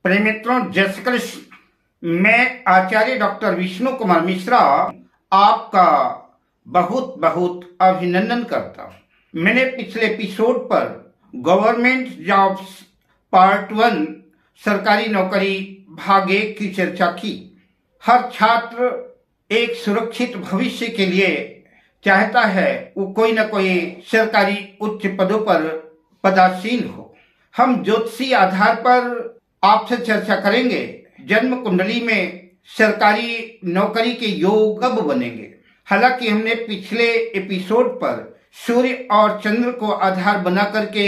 प्रिय मित्रों, जय श्री कृष्ण। मैं आचार्य डॉक्टर विष्णु कुमार मिश्रा आपका बहुत बहुत अभिनंदन करता हूं। मैंने पिछले एपिसोड पर गवर्नमेंट जॉब्स पार्ट 1 सरकारी नौकरी भाग 1 की चर्चा की। हर छात्र एक सुरक्षित भविष्य के लिए चाहता है वो कोई न कोई सरकारी उच्च पदों पर पदासीन हो। हम ज्योतिषी आधार पर आपसे चर्चा करेंगे जन्म कुंडली में सरकारी नौकरी के योग कब बनेंगे। हालांकि हमने पिछले एपिसोड पर सूर्य और चंद्र को आधार बना करके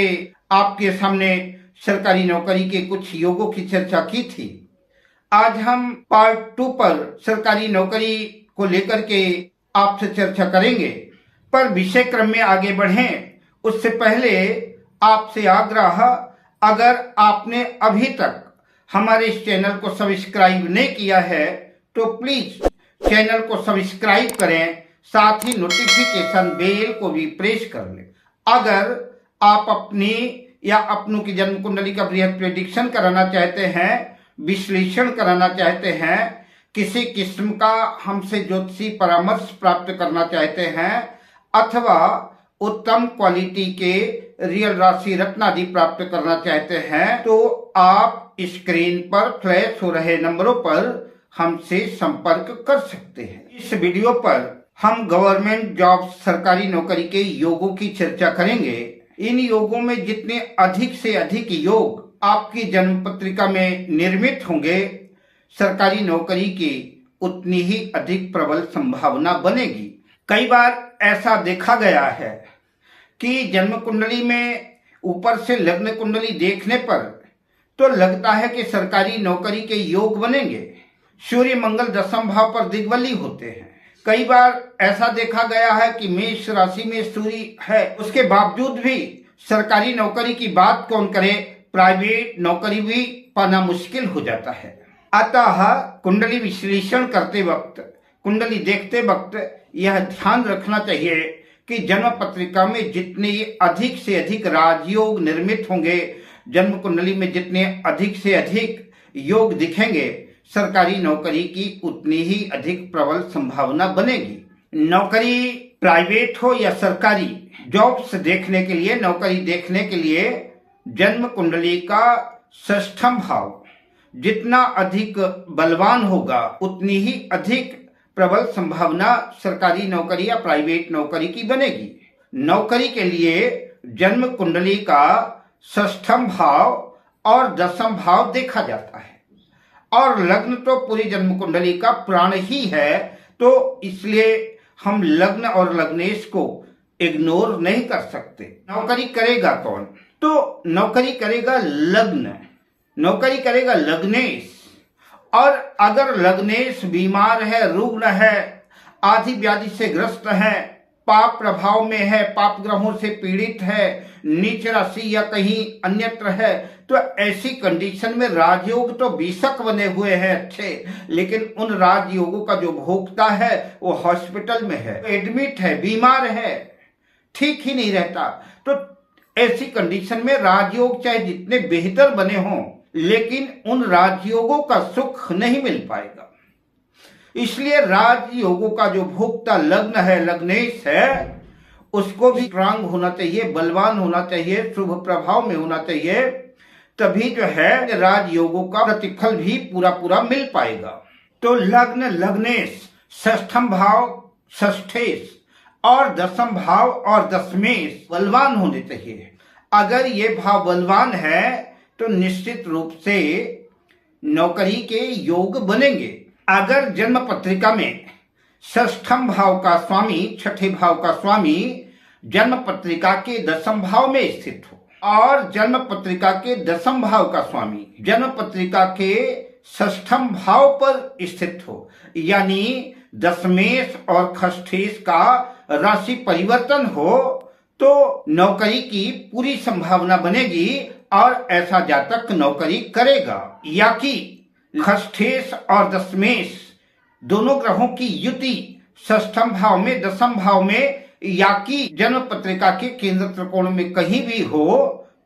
आपके सामने सरकारी नौकरी के कुछ योगों की चर्चा की थी। आज हम पार्ट 2 पर सरकारी नौकरी को लेकर के आपसे चर्चा करेंगे। पर विषय क्रम में आगे बढ़ें उससे पहले आपसे आग्रह, अगर आपने अभी तक हमारे इस चैनल को सब्सक्राइब नहीं किया है तो प्लीज चैनल को सब्सक्राइब करें, साथ ही नोटिफिकेशन बेल को भी प्रेस कर लें। अगर आप अपनी या अपनों की जन्म कुंडली का बृहद प्रेडिक्शन कराना चाहते हैं, विश्लेषण कराना चाहते हैं, किसी किस्म का हमसे ज्योतिषी परामर्श प्राप्त करना चाहते हैं अथवा उत्तम क्वालिटी के रियल राशि रत्न आदि प्राप्त करना चाहते हैं तो आप स्क्रीन पर फ्लैश हो रहे नंबरों पर हमसे संपर्क कर सकते हैं। इस वीडियो पर हम गवर्नमेंट जॉब सरकारी नौकरी के योगों की चर्चा करेंगे। इन योगों में जितने अधिक से अधिक योग आपकी जन्म पत्रिका में निर्मित होंगे, सरकारी नौकरी की उतनी ही अधिक प्रबल संभावना बनेगी। कई बार ऐसा देखा गया है कि जन्म कुंडली में ऊपर से लग्न कुंडली देखने पर तो लगता है कि सरकारी नौकरी के योग बनेंगे। सूर्य मंगल दशम भाव पर दिग्बली होते हैं। कई बार ऐसा देखा गया है कि मेष राशि में सूर्य है, उसके बावजूद भी सरकारी नौकरी की बात कौन करे, प्राइवेट नौकरी भी पाना मुश्किल हो जाता है। अतः कुंडली विश्लेषण करते वक्त, कुंडली देखते वक्त यह ध्यान रखना चाहिए कि जन्म पत्रिका में जितने अधिक से अधिक राजयोग निर्मित होंगे, जन्म कुंडली में जितने अधिक से अधिक योग दिखेंगे, सरकारी नौकरी की उतनी ही अधिक प्रबल संभावना बनेगी। नौकरी प्राइवेट हो या सरकारी, जॉब्स देखने के लिए, नौकरी देखने के लिए जन्म कुंडली का षष्ठम भाव जितना अधिक बलवान होगा उतनी ही अधिक प्रबल संभावना सरकारी नौकरी या प्राइवेट नौकरी की बनेगी। नौकरी के लिए जन्म कुंडली का षष्ठम भाव और दशम भाव देखा जाता है और लग्न तो पूरी जन्म कुंडली का प्राण ही है, तो इसलिए हम लग्न और लग्नेश को इग्नोर नहीं कर सकते। नौकरी करेगा कौन? तो नौकरी करेगा लग्न, नौकरी करेगा लग्नेश। और अगर लग्नेश बीमार है, रुग्ण है, आदि व्याधि से ग्रस्त है, पाप प्रभाव में है, पाप ग्रहों से पीड़ित है, नीच राशि या कहीं अन्यत्र है, तो ऐसी कंडीशन में राजयोग तो बेशक बने हुए हैं अच्छे, लेकिन उन राजयोगों का जो भोक्ता है वो हॉस्पिटल में है, एडमिट है, बीमार है, ठीक ही नहीं रहता। तो ऐसी कंडीशन में राजयोग चाहे जितने बेहतर बने हों, लेकिन उन राजयोगों का सुख नहीं मिल पाएगा। इसलिए राजयोगों का जो भोक्ता लग्न है, लग्नेश है, उसको भी स्ट्रांग होना चाहिए, बलवान होना चाहिए, शुभ प्रभाव में होना चाहिए, तभी जो है राजयोगों का प्रतिफल भी पूरा पूरा मिल पाएगा। तो लग्न, लग्नेश, षष्ठम भाव, षष्ठेश और दशम भाव और दशमेश बलवान होने चाहिए। अगर ये भाव बलवान है तो निश्चित रूप से नौकरी के योग बनेंगे। अगर जन्म पत्रिका में षष्ठम भाव का स्वामी, छठे भाव का स्वामी जन्म पत्रिका के दशम भाव में स्थित हो और जन्म पत्रिका के दशम भाव का स्वामी जन्म पत्रिका के षष्ठम भाव पर स्थित हो, यानी दशमेश और खष्ठेश का राशि परिवर्तन हो, तो नौकरी की पूरी संभावना बनेगी और ऐसा जातक नौकरी करेगा। या कि खष्ठेश और दशमेश दोनों ग्रहों की युति षष्ठम भाव में, दशम भाव में या कि जन्म पत्रिका के केंद्र त्रिकोण में कहीं भी हो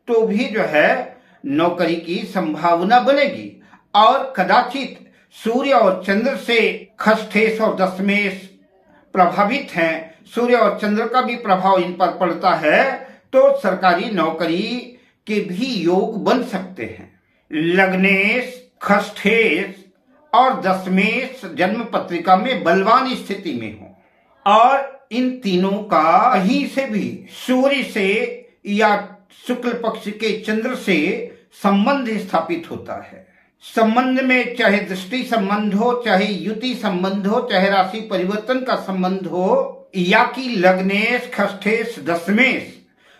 तो भी जो है नौकरी की संभावना बनेगी। और कदाचित सूर्य और चंद्र से खष्ठेश और दशमेश प्रभावित हैं, सूर्य और चंद्र का भी प्रभाव इन पर पड़ता है, तो सरकारी नौकरी के भी योग बन सकते हैं। लग्नेश, खष्ठेश और दशमेश जन्म पत्रिका में बलवान स्थिति में हो और इन तीनों का कहीं से भी सूर्य से या शुक्ल पक्ष के चंद्र से संबंध स्थापित होता है। संबंध में चाहे दृष्टि संबंध हो, चाहे युति संबंध हो, चाहे राशि परिवर्तन का संबंध हो, या कि लग्नेश, खष्ठेश, दशमेश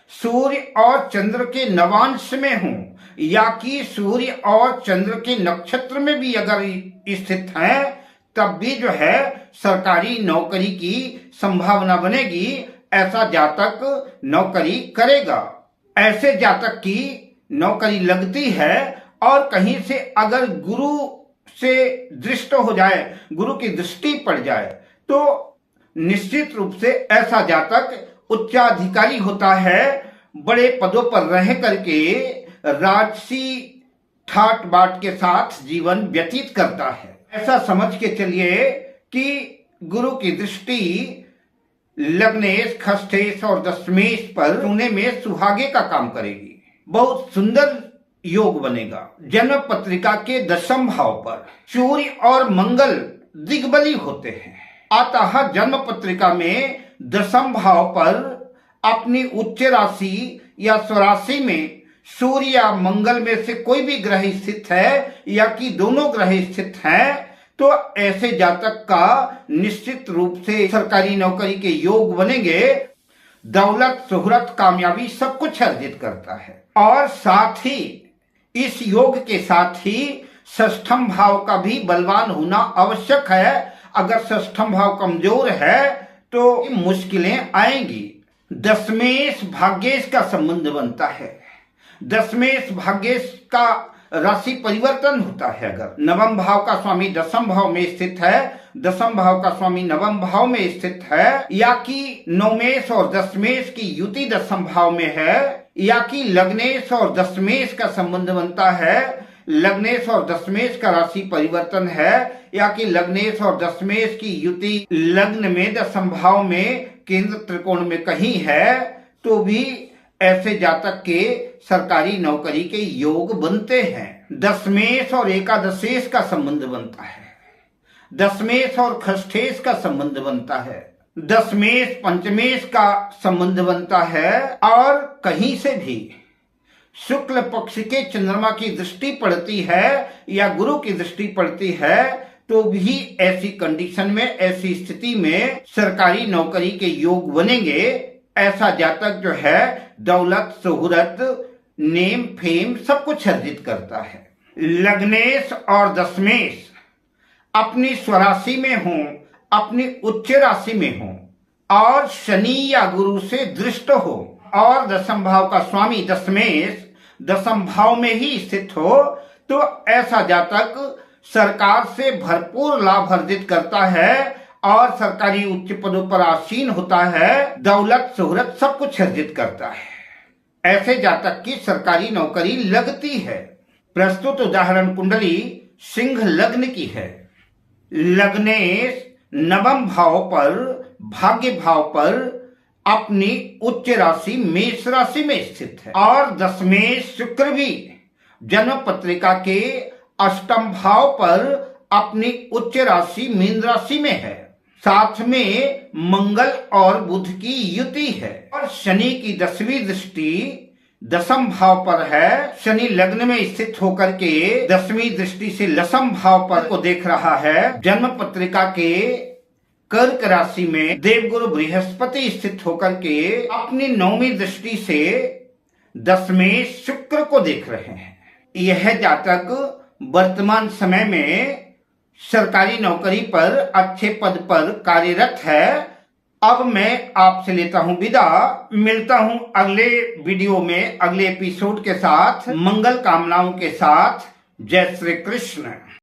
सूर्य और चंद्र के नवांश में हो, या कि सूर्य और चंद्र के नक्षत्र में भी अगर स्थित है, तब भी जो है सरकारी नौकरी की संभावना बनेगी। ऐसा जातक नौकरी करेगा। ऐसे जातक की नौकरी लगती है और कहीं से अगर गुरु से दृष्ट हो जाए, गुरु की दृष्टि पड़ जाए, तो निश्चित रूप से ऐसा जातक उच्चाधिकारी होता है, बड़े पदों पर रह करके राजसी ठाट बाट के साथ जीवन व्यतीत करता है। ऐसा समझ के चलिए कि गुरु की दृष्टि लग्नेश, खष्ठेश और दशमेश पर होने में सुहागे का काम करेगी। बहुत सुंदर योग बनेगा। जन्म पत्रिका के दशम भाव पर सूर्य और मंगल दिग्बली होते हैं, अतः जन्म पत्रिका में दशम भाव पर अपनी उच्च राशि या स्वराशि में सूर्य या मंगल में से कोई भी ग्रह स्थित है या कि दोनों ग्रह स्थित हैं, तो ऐसे जातक का निश्चित रूप से सरकारी नौकरी के योग बनेंगे। दौलत, शोहरत, कामयाबी सब कुछ अर्जित करता है। और साथ ही इस योग के साथ ही षष्ठम भाव का भी बलवान होना आवश्यक है। अगर षष्ठम भाव कमजोर है तो मुश्किलें आएंगी। दशमेश भाग्येश का संबंध बनता है। दशमेश भाग्येश का राशि परिवर्तन होता है। अगर नवम भाव का स्वामी दशम भाव में स्थित है, दशम भाव का स्वामी नवम भाव में स्थित है, या कि नवमेश और दशमेश की युति दशम भाव में है, या कि लग्नेश और दशमेश का संबंध बनता है, लग्नेश और दशमेश का राशि परिवर्तन है, या कि लग्नेश और दशमेश की युति लग्न में दशम भाव में केंद्र त्रिकोण में कहीं है, तो भी ऐसे जातक के सरकारी नौकरी के योग बनते हैं। दशमेश और एकादशेश का संबंध बनता है। दशमेश और खष्ठेश का संबंध बनता है। दशमेश पंचमेश का संबंध बनता है। और कहीं से भी शुक्ल पक्ष के चंद्रमा की दृष्टि पड़ती है या गुरु की दृष्टि पड़ती है, तो भी ऐसी कंडीशन में, ऐसी स्थिति में सरकारी नौकरी के योग बनेंगे। ऐसा जातक जो है दौलत, शोहरत, नेम, फेम सब कुछ अर्जित करता है। लग्नेश और दशमेश अपनी स्वराशि में हो, अपनी उच्च राशि में हो और शनि या गुरु से दृष्ट हो, और दशम भाव का स्वामी दशमेश दशम भाव में ही स्थित हो, तो ऐसा जातक सरकार से भरपूर लाभ अर्जित करता है और सरकारी उच्च पदों पर आसीन होता है। दौलत, शोहरत सब कुछ अर्जित करता है। ऐसे जातक की सरकारी नौकरी लगती है। प्रस्तुत उदाहरण कुंडली सिंह लग्न की है। लग्नेश नवम भाव पर, भाग्य भाव पर अपनी उच्च राशि मेष राशि में स्थित है, और दशमेश शुक्र भी जन्म पत्रिका के अष्टम भाव पर अपनी उच्च राशि मीन राशि में है। साथ में मंगल और बुध की युति है, और शनि की 10वीं दृष्टि दशम भाव पर है। शनि लग्न में स्थित होकर के 10वीं दृष्टि से लसम भाव पर को देख रहा है। जन्म पत्रिका के कर्क राशि में देवगुरु बृहस्पति स्थित होकर के अपनी 9वीं दृष्टि से दशमेश शुक्र को देख रहे हैं। यह जातक वर्तमान समय में सरकारी नौकरी पर अच्छे पद पर कार्यरत है। अब मैं आपसे लेता हूं विदा। मिलता हूं अगले वीडियो में, अगले एपिसोड के साथ, मंगल कामनाओं के साथ। जय श्री कृष्ण।